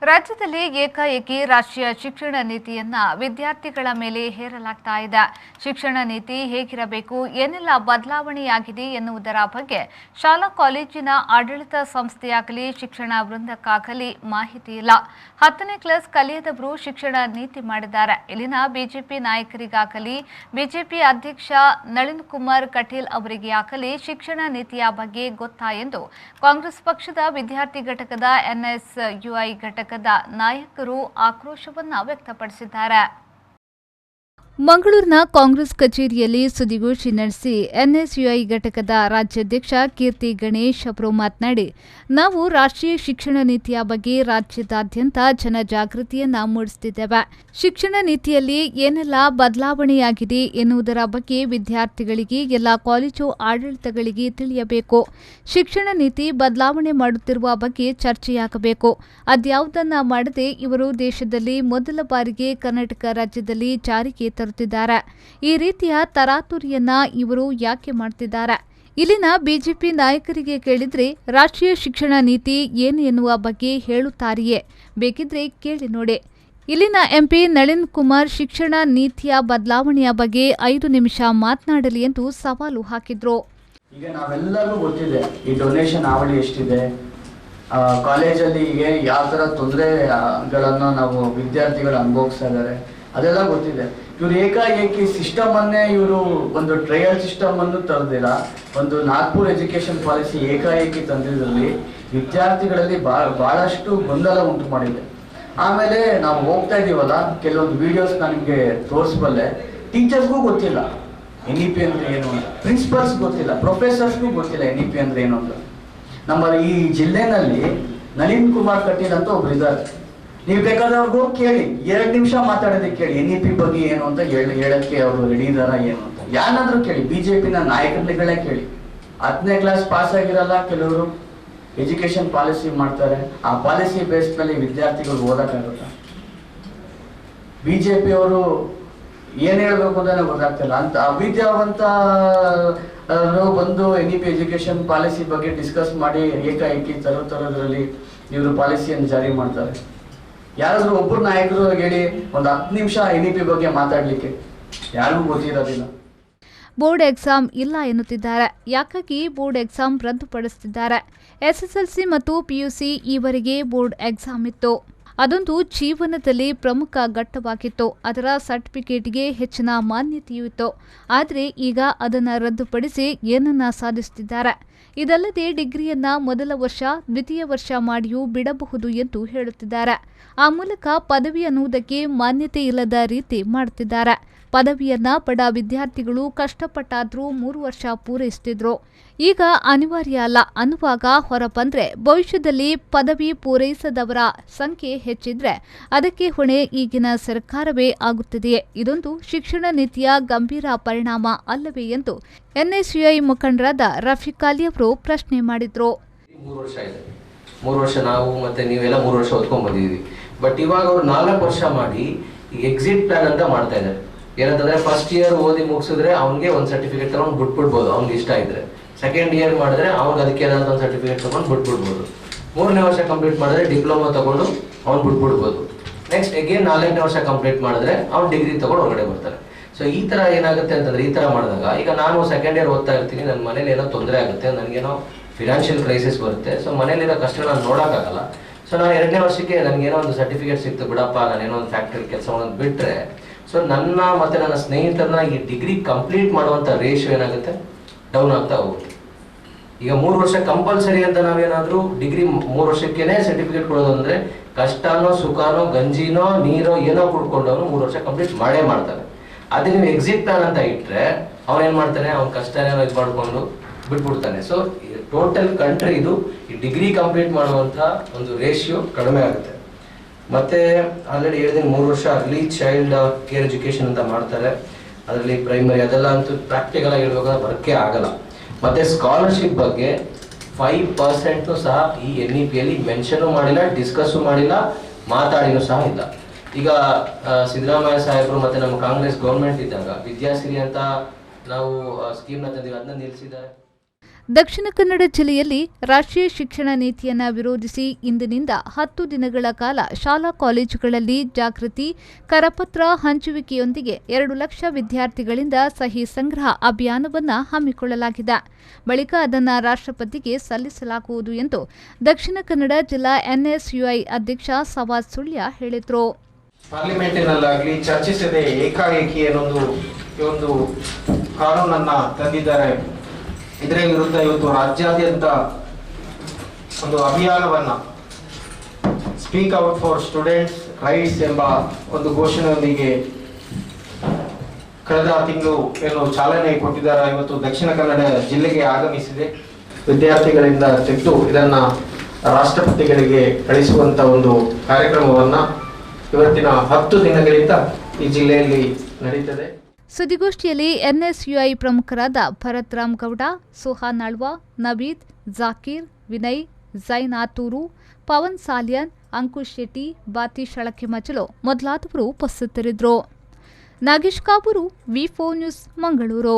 ರಾಜ್ಯದಲ್ಲಿ ಏಕಾಏಕಿ ರಾಷ್ಟ್ರೀಯ ಶಿಕ್ಷಣ ನೀತಿಯನ್ನ ವಿದ್ಯಾರ್ಥಿಗಳ ಮೇಲೆ ಹೇರಲಾಗ್ತಾ ಇದೆ. ಶಿಕ್ಷಣ ನೀತಿ ಹೇಗಿರಬೇಕು, ಏನೆಲ್ಲ ಬದಲಾವಣೆಯಾಗಿದೆ ಎನ್ನುವುದರ ಬಗ್ಗೆ ಶಾಲಾ ಕಾಲೇಜಿನ ಆಡಳಿತ ಸಂಸ್ಥೆಯಾಗಲಿ ಶಿಕ್ಷಣ ವೃಂದಕ್ಕಾಗಲಿ ಮಾಹಿತಿ ಇಲ್ಲ. 10ನೇ ಕ್ಲಾಸ್ ಕಲಿಯದವರು ಶಿಕ್ಷಣ ನೀತಿ ಮಾಡಿದ್ದಾರೆ. ಇಲ್ಲಿನ ಬಿಜೆಪಿ ನಾಯಕರಿಗಾಗಲಿ ಬಿಜೆಪಿ ಅಧ್ಯಕ್ಷ ನಳಿನ್ ಕುಮಾರ್ ಕಟೀಲ್ ಅವರಿಗೆ ಆಗಲಿ ಶಿಕ್ಷಣ ನೀತಿಯ ಬಗ್ಗೆ ಗೊತ್ತಾ ಎಂದು ಕಾಂಗ್ರೆಸ್ ಪಕ್ಷದ ವಿದ್ಯಾರ್ಥಿ ಘಟಕದ ಎನ್ಎಸ್ಯುಐ ಘಟಕ ನಾಯಕರು ಆಕ್ರೋಶವನ್ನ ವ್ಯಕ್ತಪಡಿಸಿದ್ದಾರೆ. ಮಂಗಳೂರಿನ ಕಾಂಗ್ರೆಸ್ ಕಚೇರಿಯಲ್ಲಿ ಸುದ್ದಿಗೋಷ್ಠಿ ನಡೆಸಿ ಎನ್ಎಸ್ಯುಐ ಘಟಕದ ರಾಜ್ಯಾಧ್ಯಕ್ಷ ಕೀರ್ತಿ ಗಣೇಶ್ ಅವರು ಮಾತನಾಡಿ, ನಾವು ರಾಷ್ಟ್ರೀಯ ಶಿಕ್ಷಣ ನೀತಿಯ ಬಗ್ಗೆ ರಾಜ್ಯದಾದ್ಯಂತ ಜನಜಾಗೃತಿಯನ್ನ ಮೂಡಿಸುತ್ತಿದ್ದೇವೆ. ಶಿಕ್ಷಣ ನೀತಿಯಲ್ಲಿ ಏನೆಲ್ಲ ಬದಲಾವಣೆಯಾಗಿದೆ ಎನ್ನುವುದರ ಬಗ್ಗೆ ವಿದ್ಯಾರ್ಥಿಗಳಿಗೆ ಎಲ್ಲ ಕಾಲೇಜು ಆಡಳಿತಗಳಿಗೆ ತಿಳಿಯಬೇಕು. ಶಿಕ್ಷಣ ನೀತಿ ಬದಲಾವಣೆ ಮಾಡುತ್ತಿರುವ ಬಗ್ಗೆ ಚರ್ಚೆಯಾಗಬೇಕು. ಅದ್ಯಾವುದನ್ನ ಮಾಡದೆ ಇವರು ದೇಶದಲ್ಲಿ ಮೊದಲ ಬಾರಿಗೆ ಕರ್ನಾಟಕ ರಾಜ್ಯದಲ್ಲಿ ಜಾರಿಗೆ ತರುತ್ತಿದ್ದಾರೆ. ಈ ರೀತಿಯ ತರಾತುರಿಯನ್ನ ಇವರು ಯಾಕೆ ಮಾಡ್ತಿದ್ದಾರೆ? ಇಲ್ಲಿನ ಬಿಜೆಪಿ ನಾಯಕರಿಗೆ ಕೇಳಿದ್ರೆ ರಾಷ್ಟ್ರೀಯ ಶಿಕ್ಷಣ ನೀತಿ ಏನು ಎನ್ನುವ ಬಗ್ಗೆ ಹೇಳುತ್ತಾರೆಯೇ? ಬೇಕಿದ್ರೆ ಕೇಳಿ ನೋಡಿ. ಇಲ್ಲಿನ ಎಂಪಿ ನಳಿನ್ ಕುಮಾರ್ ಶಿಕ್ಷಣ ನೀತಿಯ ಬದಲಾವಣೆಯ ಬಗ್ಗೆ 5 ನಿಮಿಷ ಮಾತನಾಡಲಿ ಎಂದು ಸವಾಲು ಹಾಕಿದ್ರು. ಈಗ ನಾವೆಲ್ಲರಿಗೂ ಗೊತ್ತಿದೆ ಈ ಡೊನೇಷನ್ ಅವಳಿ ಎಷ್ಟಿದೆ, ಕಾಲೇಜಲ್ಲಿ ಈಗ ಯಾವ ತರ ತೊಂದರೆಗಳನ್ನು ನಾವು ವಿದ್ಯಾರ್ಥಿಗಳು ಅನುಭವಿಸ್ತಾ ಇದ್ದಾರೆ, ಅದೆಲ್ಲ ಗೊತ್ತಿದೆ. ಇವರು ಏಕಾಏಕಿ ಸಿಸ್ಟಮ್ ಅನ್ನೇ ಇವರು ಒಂದು ಟ್ರಯಲ್ ಸಿಸ್ಟಮ್ ಅನ್ನು ತರದಿಲ್ಲ, ಒಂದು ನಾಗ್ಪುರ್ ಎಜುಕೇಶನ್ ಪಾಲಿಸಿ ಏಕಾಏಕಿ ತಂದಿದ್ರಲ್ಲಿ ವಿದ್ಯಾರ್ಥಿಗಳಲ್ಲಿ ಬಹಳಷ್ಟು ಗೊಂದಲ ಉಂಟು ಮಾಡಿದೆ. ಆಮೇಲೆ ನಾವು ಹೋಗ್ತಾ ಇದೀವಲ್ಲ, ಕೆಲವೊಂದು ವಿಡಿಯೋಸ್ ನಾನು ನಿಮಗೆ ತೋರಿಸಬಲ್ಲೆ. ಟೀಚರ್ಸ್ಗೂ ಗೊತ್ತಿಲ್ಲ NEP ಅಂದ್ರೆ ಏನು ಅಂತ, ಪ್ರಿನ್ಸಿಪಲ್ಸ್ ಗೊತ್ತಿಲ್ಲ, ಪ್ರೊಫೆಸರ್ಸ್ಗೂ ಗೊತ್ತಿಲ್ಲ NEP ಅಂದ್ರೆ ಏನು ಅಂತ. ನಮ್ಮ ಈ ಜಿಲ್ಲೆನಲ್ಲಿ ನಳಿನ್ ಕುಮಾರ್ ಕಟೀಲ್ ಅಂತ ಒಬ್ರು ಇದ್ದಾರೆ. ನೀವು ಬೇಕಾದವ್ರಿಗೂ ಕೇಳಿ, 2 ನಿಮಿಷ ಮಾತಾಡೋದಕ್ಕೆ ಕೇಳಿ NEP ಬಗ್ಗೆ ಏನು ಅಂತ ಹೇಳಕ್ಕೆ ಅವರು ರೆಡಿ ಇದಾರ ಏನು ಅಂತ. ಯಾರಾದ್ರೂ ಕೇಳಿ, ಬಿಜೆಪಿನ ನಾಯಕರುಗಳೇ ಕೇಳಿ. 10ನೇ ಕ್ಲಾಸ್ ಪಾಸ್ ಆಗಿರಲ್ಲ ಕೆಲವರು, ಎಜುಕೇಶನ್ ಪಾಲಿಸಿ ಮಾಡ್ತಾರೆ. ಆ ಪಾಲಿಸಿ ಬೇಸ್ ಮೇಲೆ ವಿದ್ಯಾರ್ಥಿಗಳು ಓದಕ್ಕಾಗುತ್ತ? ಬಿಜೆಪಿ ಅವರು ಏನ್ ಹೇಳ್ಬೇಕು ಅಂತಾನೆ ಗೊತ್ತಾಗ್ತಿಲ್ಲ. ಅಂತ ಅವಿದ್ಯಾವಂತ ಬಂದು NEP ಎಜುಕೇಶನ್ ಪಾಲಿಸಿ ಬಗ್ಗೆ ಡಿಸ್ಕಸ್ ಮಾಡಿ ಏಕಾಏಕಿ ತರೋದ್ರಲ್ಲಿ ಇವರು ಪಾಲಿಸಿಯನ್ನು ಜಾರಿ ಮಾಡ್ತಾರೆ. ಯಾರಾದ್ರೂ ಒಬ್ಬರು ನಾಯಕರು ಹೇಳಿ ಒಂದು 10 ನಿಮಿಷ NEP ಬಗ್ಗೆ ಮಾತಾಡ್ಲಿಕ್ಕೆ, ಯಾರಿಗೂ ಗೊತ್ತಿರೋದಿಲ್ಲ. ಬೋರ್ಡ್ ಎಕ್ಸಾಮ್ ಇಲ್ಲ ಎನ್ನುತ್ತಿದ್ದಾರೆ. ಯಾಕಾಗಿ ಬೋರ್ಡ್ ಎಕ್ಸಾಮ್ ರದ್ದುಪಡಿಸುತ್ತಿದ್ದಾರೆ? SSLC ಮತ್ತು PUC ಈವರೆಗೆ ಬೋರ್ಡ್ ಎಕ್ಸಾಮ್ ಇತ್ತು. ಅದೊಂದು ಜೀವನದಲ್ಲಿ ಪ್ರಮುಖ ಘಟ್ಟವಾಗಿತ್ತು. ಅದರ ಸರ್ಟಿಫಿಕೇಟ್ಗೆ ಹೆಚ್ಚಿನ ಮಾನ್ಯತೆಯೂ ಇತ್ತು. ಆದರೆ ಈಗ ಅದನ್ನು ರದ್ದುಪಡಿಸಿ ಏನನ್ನ ಸಾಧಿಸುತ್ತಿದ್ದಾರೆ? ಇದಲ್ಲದೆ ಡಿಗ್ರಿಯನ್ನ ಮೊದಲ ವರ್ಷ, ದ್ವಿತೀಯ ವರ್ಷ ಮಾಡಿಯೂ ಬಿಡಬಹುದು ಎಂದು ಹೇಳುತ್ತಿದ್ದಾರೆ. ಆ ಮೂಲಕ ಪದವಿ ಅನ್ನುವುದಕ್ಕೆ ಮಾನ್ಯತೆ ಇಲ್ಲದ ರೀತಿ ಮಾಡುತ್ತಿದ್ದಾರೆ. ಪದವಿಯನ್ನ ಬಡ ವಿದ್ಯಾರ್ಥಿಗಳು ಕಷ್ಟಪಟ್ಟಾದ್ರೂ 3 ವರ್ಷ ಪೂರೈಸುತ್ತಿದ್ರು. ಈಗ ಅನಿವಾರ್ಯ ಅಲ್ಲ ಅನ್ನುವಾಗ ಹೊರಬಂದ್ರೆ ಭವಿಷ್ಯದಲ್ಲಿ ಪದವಿ ಪೂರೈಸದವರ ಸಂಖ್ಯೆ ಹೆಚ್ಚಿದ್ರೆ ಅದಕ್ಕೆ ಹೊಣೆ ಈಗಿನ ಸರ್ಕಾರವೇ ಆಗುತ್ತದೆಯೇ? ಇದೊಂದು ಶಿಕ್ಷಣ ನೀತಿಯ ಗಂಭೀರ ಪರಿಣಾಮ ಅಲ್ಲವೇ ಎಂದು NSUI ಮುಖಂಡರಾದ ರಫೀಕ್ ಅಲಿ ಅವರು ಪ್ರಶ್ನೆ ಮಾಡಿದ್ರು. 3 ವರ್ಷ ಇದೆ, 3 ವರ್ಷ ನಾವು ಮತ್ತೆ ನೀವೆಲ್ಲ 3 ವರ್ಷ ಓದ್ಕೊಂಡ್ ಬಂದಿದ್ದೀವಿ. ಬಟ್ ಇವಾಗ ಅವರು 4 ವರ್ಷ ಮಾಡಿ ಎಕ್ಸಿಟ್ ಪ್ಲಾನ್ ಅಂತ ಮಾಡ್ತಾ ಇದ್ದಾರೆ. ಏನಂತಂದ್ರೆ ಫಸ್ಟ್ ಇಯರ್ ಓದಿ ಮುಗಿಸಿದ್ರೆ ಅವ್ನಿಗೆ ಒಂದು ಸರ್ಟಿಫಿಕೇಟ್ ತಗೊಂಡು ಬಿಟ್ಬಿಡ್ಬೋದು, ಅವ್ನಿಗೆ ಇಷ್ಟ ಇದ್ರೆ. ಸೆಕೆಂಡ್ ಇಯರ್ ಮಾಡಿದ್ರೆ ಅವ್ನಿಗೆ ಅದಕ್ಕೆ ಏನಾದ್ರು ಒಂದು ಸರ್ಟಿಫಿಕೇಟ್ ತಗೊಂಡು ಬಿಟ್ಬಿಡ್ಬೋದು. 3ನೇ ವರ್ಷ ಕಂಪ್ಲೀಟ್ ಮಾಡಿದ್ರೆ ಡಿಪ್ಲೊಮಾ ತಗೊಂಡು ಅವ್ನು ಬಿಟ್ಬಿಡ್ಬೋದು. ನೆಕ್ಸ್ಟ್ ಅಗೇನ್ 4ನೇ ವರ್ಷ ಕಂಪ್ಲೀಟ್ ಮಾಡಿದ್ರೆ ಅವ್ನು ಡಿಗ್ರಿ ತಗೊಂಡು ಹೊರಗಡೆ ಬರ್ತಾರೆ. ಸೊ ಈ ತರ ಏನಾಗುತ್ತೆ ಅಂತಂದ್ರೆ, ಈ ತರ ಮಾಡಿದಾಗ ಈಗ ನಾನು ಸೆಕೆಂಡ್ ಇಯರ್ ಓದ್ತಾ ಇರ್ತೀನಿ, ನನ್ನ ಮನೇಲಿ ಏನೋ ತೊಂದರೆ ಆಗುತ್ತೆ, ನನಗೇನೋ ಫಿನಾನ್ಷಿಯಲ್ ಕ್ರೈಸಿಸ್ ಬರುತ್ತೆ. ಸೊ ಮನೇಲಿರೋ ಕಷ್ಟ ನಾನು ನೋಡೋಕ್ಕಾಗಲ್ಲ. ಸೊ ನಾನು 2ನೇ ವರ್ಷಕ್ಕೆ ನನಗೇನೋ ಒಂದು ಸರ್ಟಿಫಿಕೇಟ್ ಸಿಕ್ತು, ಬಿಡಪ್ಪ ನಾನೇನೋ ಒಂದು ಫ್ಯಾಕ್ಟ್ರಿ ಕೆಲಸ ಮಾಡೋದು ಬಿಟ್ರೆ, ಸೊ ನನ್ನ ಮತ್ತೆ ನನ್ನ ಸ್ನೇಹಿತರನ್ನ ಈ ಡಿಗ್ರಿ ಕಂಪ್ಲೀಟ್ ಮಾಡುವಂತ ರೇಷಿಯೋ ಏನಾಗುತ್ತೆ, ಡೌನ್ ಆಗ್ತಾ ಹೋಗುತ್ತೆ. ಈಗ 3 ವರ್ಷ ಕಂಪಲ್ಸರಿ ಅಂತ ನಾವೇನಾದ್ರೂ ಡಿಗ್ರಿ 3 ವರ್ಷಕ್ಕೇನೆ ಸರ್ಟಿಫಿಕೇಟ್ ಕೊಡೋದು ಅಂದ್ರೆ ಕಷ್ಟನೋ ಸುಖನೋ ಗಂಜಿನೋ ನೀರೋ ಏನೋ ಕುಡ್ಕೊಂಡವನು 3 ವರ್ಷ ಕಂಪ್ಲೀಟ್ ಮಾಡೇ ಮಾಡ್ತಾನೆ. ಅದೇ ನೀವು ಎಕ್ಸಿಟ್ ಪ್ಲಾನ್ ಅಂತ ಇಟ್ರೆ ಅವನೇನ್ ಮಾಡ್ತಾನೆ, ಅವ್ನ ಕಷ್ಟನೇನೋ ಇದು ಮಾಡ್ಕೊಂಡು ಬಿಟ್ಬಿಡ್ತಾನೆ. ಸೊ ಟೋಟಲ್ ಕಂಟ್ರಿ ಇದು ಈ ಡಿಗ್ರಿ ಕಂಪ್ಲೀಟ್ ಮಾಡುವಂತ ಒಂದು ರೇಷಿಯೋ ಕಡಿಮೆ ಆಗುತ್ತೆ. ಮತ್ತೆ ಆಲ್ರೆಡಿ ಹೇಳಿದ್ರೆ 3 ವರ್ಷ ಅರ್ಲಿ ಚೈಲ್ಡ್ ಕೇರ್ ಎಜುಕೇಶನ್ ಅಂತ ಮಾಡ್ತಾರೆ. ಅದರಲ್ಲಿ ಪ್ರೈಮರಿ ಅದೆಲ್ಲ ಅಂತೂ ಪ್ರಾಕ್ಟಿಕಲ್ ಆಗಿ ಹೇಳ್ಬೇಕಾದ್ರೆ ಬರಕ್ಕೆ ಆಗಲ್ಲ. ಮತ್ತೆ ಸ್ಕಾಲರ್ಶಿಪ್ ಬಗ್ಗೆ 5% ಸಹ ಈ NEP ಯಲ್ಲಿ ಮೆನ್ಷನ್ ಮಾಡಿಲ್ಲ, ಡಿಸ್ಕಸ್ ಮಾಡಿಲ್ಲ, ಮಾತಾಡಿನೂ ಸಹ ಇಲ್ಲ. ಈಗ ಸಿದ್ದರಾಮಯ್ಯ ಸಾಹೇಬರು ಮತ್ತೆ ನಮ್ಮ ಕಾಂಗ್ರೆಸ್ ಗೌರ್ಮೆಂಟ್ ಇದ್ದಾಗ ವಿದ್ಯಾಶ್ರೀ ಅಂತ ನಾವು ಸ್ಕೀಮ್ ನ ತಂದಿವಿ, ಅದನ್ನ ನಿಲ್ಲಿಸಿದ್ದಾರೆ. ದಕ್ಷಿಣ ಕನ್ನಡ ಜಿಲ್ಲೆಯಲ್ಲಿ ರಾಷ್ಟ್ರೀಯ ಶಿಕ್ಷಣ ನೀತಿಯನ್ನು ವಿರೋಧಿಸಿ ಇಂದಿನಿಂದ 10 ದಿನಗಳ ಕಾಲ ಶಾಲಾ ಕಾಲೇಜುಗಳಲ್ಲಿ ಜಾಗೃತಿ ಕರಪತ್ರ ಹಂಚುವಿಕೆಯೊಂದಿಗೆ 2 ಲಕ್ಷ ವಿದ್ಯಾರ್ಥಿಗಳಿಂದ ಸಹಿ ಸಂಗ್ರಹ ಅಭಿಯಾನವನ್ನು ಹಮ್ಮಿಕೊಳ್ಳಲಾಗಿದೆ. ಬಳಿಕ ಅದನ್ನು ರಾಷ್ಟ್ರಪತಿಗೆ ಸಲ್ಲಿಸಲಾಗುವುದು ಎಂದು ದಕ್ಷಿಣ ಕನ್ನಡ ಜಿಲ್ಲಾ ಎನ್ಎಸ್ಯುಐ ಅಧ್ಯಕ್ಷ ಸವಾದ್ ಸುಳ್ಯ ಹೇಳಿದರು. ಪಾರ್ಲಿಮೆಂಟಿನಲ್ಲಾಗಲಿ ಚರ್ಚಿಸದೆ ಏಕಾಏಕಿ ಒಂದು ಕಾನೂನನ್ನ ತಂದಿದ್ದಾರೆ. ಇದರ ವಿರುದ್ಧ ಇವತ್ತು ರಾಜ್ಯಾದ್ಯಂತ ಒಂದು ಅಭಿಯಾನವನ್ನ speak out for students rights ಎಂಬ ಒಂದು ಘೋಷಣೆಯೊಂದಿಗೆ ಕಳೆದ ತಿಂಗಳು ಏನು ಚಾಲನೆ ಕೊಟ್ಟಿದ್ದಾರೆ. ಇವತ್ತು ದಕ್ಷಿಣ ಕನ್ನಡ ಜಿಲ್ಲೆಗೆ ಆಗಮಿಸಿದೆ. ವಿದ್ಯಾರ್ಥಿಗಳಿಂದ ತೆಗೆದು ಇದನ್ನ ರಾಷ್ಟ್ರಪತಿಗಳಿಗೆ ಕಳಿಸುವಂತ ಒಂದು ಕಾರ್ಯಕ್ರಮವನ್ನ ಇವತ್ತಿನ 10 ದಿನಗಳಿಂದ ಈ ಜಿಲ್ಲೆಯಲ್ಲಿ ನಡೀತದೆ. ಸುದ್ದಿಗೋಷ್ಠಿಯಲ್ಲಿ ಎನ್ಎಸ್ಯುಐ ಪ್ರಮುಖರಾದ ಭರತ್ ರಾಮ್ ಗೌಡ, ಸುಹಾನ್ ಆಳ್ವಾ, ನವೀದ್, ಜಾಕೀರ್, ವಿನಯ್, ಜೈನ್ ಆತೂರು, ಪವನ್ ಸಾಲಿಯನ್, ಅಂಕುಶ್ ಶೆಟ್ಟಿ, ಬಾತಿ ಶಳಕೆ ಮಜಲು ಮೊದಲಾದವರು ಉಪಸ್ಥಿತರಿದ್ದರು. ನಾಗೇಶ್ ಕಾಬೂರು, ವಿ4 ನ್ಯೂಸ್, ಮಂಗಳೂರು.